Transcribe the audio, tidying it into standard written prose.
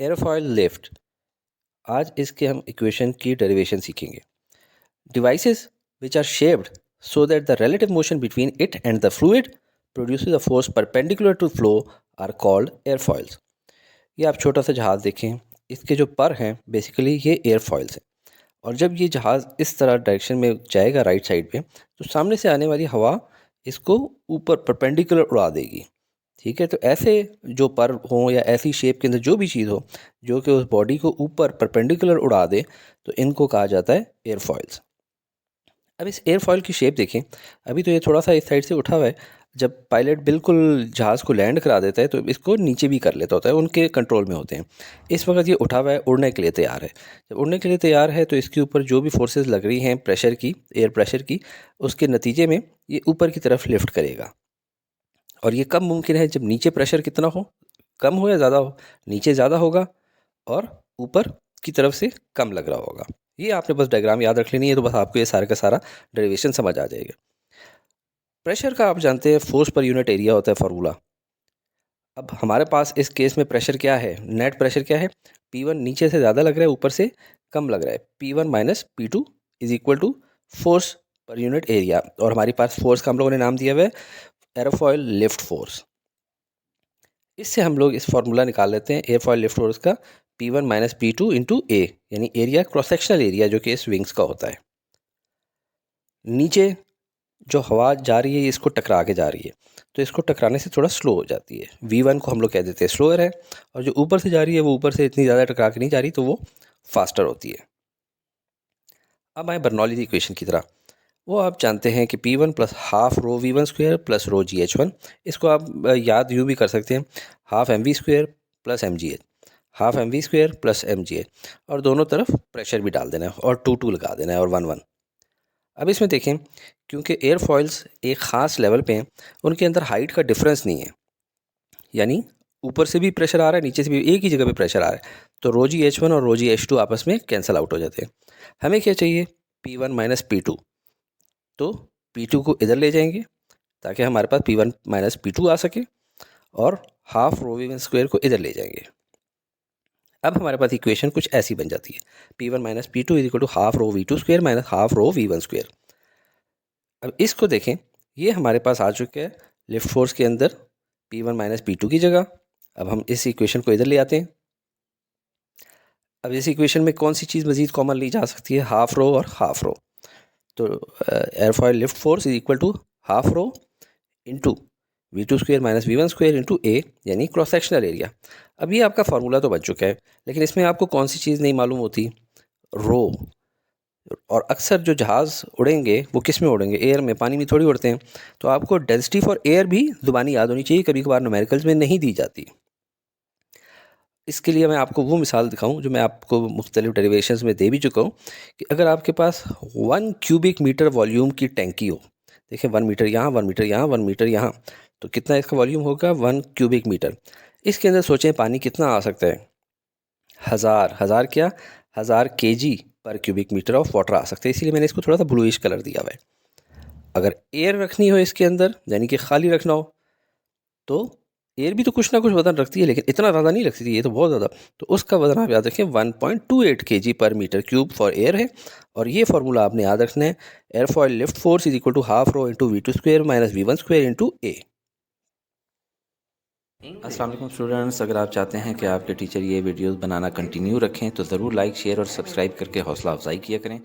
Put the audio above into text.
Aerofoil lift. आज इसके हम इक्वेशन की डेरिवेशन सीखेंगे। Devices which are shaped so that the relative motion between it and the fluid produces a force perpendicular to flow are called airfoils। ये आप छोटा सा जहाज़ देखें, इसके जो पर हैं बेसिकली ये एयरफॉइल्स हैं। और जब ये जहाज़ इस तरह डायरेक्शन में जाएगा राइट साइड पे, तो सामने से आने वाली हवा इसको ऊपर परपेंडिकुलर उड़ा देगी। ठीक है, तो ऐसे जो पर हों या ऐसी शेप के अंदर जो भी चीज़ हो जो कि उस बॉडी को ऊपर परपेंडिकुलर उड़ा दे, तो इनको कहा जाता है एयरफॉइल्स। अब इस एयरफॉइल की शेप देखें। अभी तो ये थोड़ा सा इस साइड से उठा हुआ है। जब पायलट बिल्कुल जहाज़ को लैंड करा देता है तो इसको नीचे भी कर लेता होता है, उनके कंट्रोल में होते हैं। इस वक्त ये उठा हुआ है, उड़ने के लिए तैयार है। जब उड़ने के लिए तैयार है तो इसके ऊपर जो भी फोर्सेस लग रही हैं प्रेशर की, एयर प्रेशर की, उसके नतीजे में ये ऊपर की तरफ लिफ्ट करेगा। और ये कब मुमकिन है? जब नीचे प्रेशर कितना हो, कम हो या ज़्यादा हो। नीचे ज़्यादा होगा और ऊपर की तरफ से कम लग रहा होगा। ये आपने बस डायग्राम याद रख लेनी है, तो बस आपको ये सारा का सारा डेरिवेशन समझ आ जाएगा। प्रेशर का आप जानते हैं फोर्स पर यूनिट एरिया होता है फार्मूला। अब हमारे पास इस केस में प्रेशर क्या है, नेट प्रेशर क्या है? P1 नीचे से ज़्यादा लग रहा है, ऊपर से कम लग रहा है। P1 minus P2 is equal to force पर यूनिट एरिया। और हमारे पास फोर्स का हम लोगों ने नाम दिया हुआ है एरोफॉयल लिफ्ट फोर्स। इससे हम लोग इस फार्मूला निकाल लेते हैं एयरफॉयल लिफ्ट फोर्स का, P1 minus P2 into A, यानी एरिया, क्रॉस सेक्शनल एरिया जो कि इस विंग्स का होता है। नीचे जो हवा जा रही है ये इसको टकरा के जा रही है, तो इसको टकराने से थोड़ा स्लो हो जाती है। V1 को हम लोग कह देते हैं स्लोअर है, और जो ऊपर से जा रही है वो ऊपर से इतनी ज़्यादा टकरा के नहीं जा रही, तो वो फास्टर होती है। अब आए बर्नौली इक्वेशन की तरह। वो आप जानते हैं कि P1 plus half rho V1 square plus रो GH1। इसको आप याद यूँ भी कर सकते हैं, half MV square plus MGH, half MV square plus MGH, और दोनों तरफ प्रेशर भी डाल देना है और 2 लगा देना है और 1 अब इसमें देखें, क्योंकि एयरफॉइल्स एक ख़ास लेवल पे हैं, उनके अंदर हाइट का डिफरेंस नहीं है, यानी ऊपर से भी प्रेशर आ रहा है, नीचे से भी एक ही जगह पे प्रेशर आ रहा है, तो रो GH1 और रो GH2 आपस में कैंसिल आउट हो जाते हैं। हमें क्या चाहिए? P1 minus P2। तो P2 को इधर ले जाएंगे ताकि हमारे पास P1 माइनस P2 आ सके, और हाफ रो V1 स्क्वायर को इधर ले जाएंगे। अब हमारे पास इक्वेशन कुछ ऐसी बन जाती है, P1 minus P2 is equal to half rho V2 square minus half rho V1 square. अब इसको देखें, ये हमारे पास आ चुका है लिफ्ट फोर्स के अंदर P1 माइनस P2 की जगह। अब हम इस इक्वेशन को इधर ले आते हैं। अब इस इक्वेशन में कौन सी चीज़ मज़ीद कॉमन ली जा सकती है? हाफ रो और हाफ रो। तो airfoil lift force is equal to half rho into V2 square minus V1 square into A, यानी क्रॉस सेक्शनल एरिया। अब ये आपका फार्मूला तो बन चुका है, लेकिन इसमें आपको कौन सी चीज़ नहीं मालूम होती? रो। और अक्सर जो जहाज़ उड़ेंगे वो किस में उड़ेंगे? एयर में, पानी में थोड़ी उड़ते हैं। तो आपको डेंसिटी फॉर एयर भी ज़ुबानी याद होनी चाहिए, कभी कभार न्यूमेरिकल्स में नहीं दी जाती। इसके लिए मैं आपको वो मिसाल दिखाऊं जो मैं आपको मुख्तलिफ डेरिवेशंस में दे भी चुका हूँ, कि अगर आपके पास 1 क्यूबिक मीटर वॉल्यूम की टैंकी हो, देखिए 1 मीटर यहाँ, 1 मीटर यहाँ, 1 मीटर यहाँ, तो कितना इसका वॉल्यूम होगा? 1 क्यूबिक मीटर। इसके अंदर सोचें पानी कितना आ सकता है? हज़ार क्या, 1000 kg पर क्यूबिक मीटर ऑफ वाटर आ सकते हैं। इसीलिए मैंने इसको थोड़ा सा ब्लूइश कलर दिया हुआ है। अगर एयर रखनी हो इसके अंदर, यानी कि खाली रखना हो, तो एयर भी तो कुछ ना कुछ वजन रखती है, लेकिन इतना ज़्यादा नहीं रखती थी, ये तो बहुत ज़्यादा। तो उसका वजन आप याद रखें 1.28 kg पर मीटर क्यूब फॉर एयर है। और ये फार्मूला आपने याद रखना है, airfoil lift force is equal to half rho into V2 square minus V1 square into A. अस्सलाम वालेकुम स्टूडेंट्स, अगर आप चाहते हैं कि आपके टीचर ये वीडियोस बनाना कंटिन्यू रखें तो ज़रूर लाइक, शेयर और सब्सक्राइब करके हौसला अफजाई किया करें।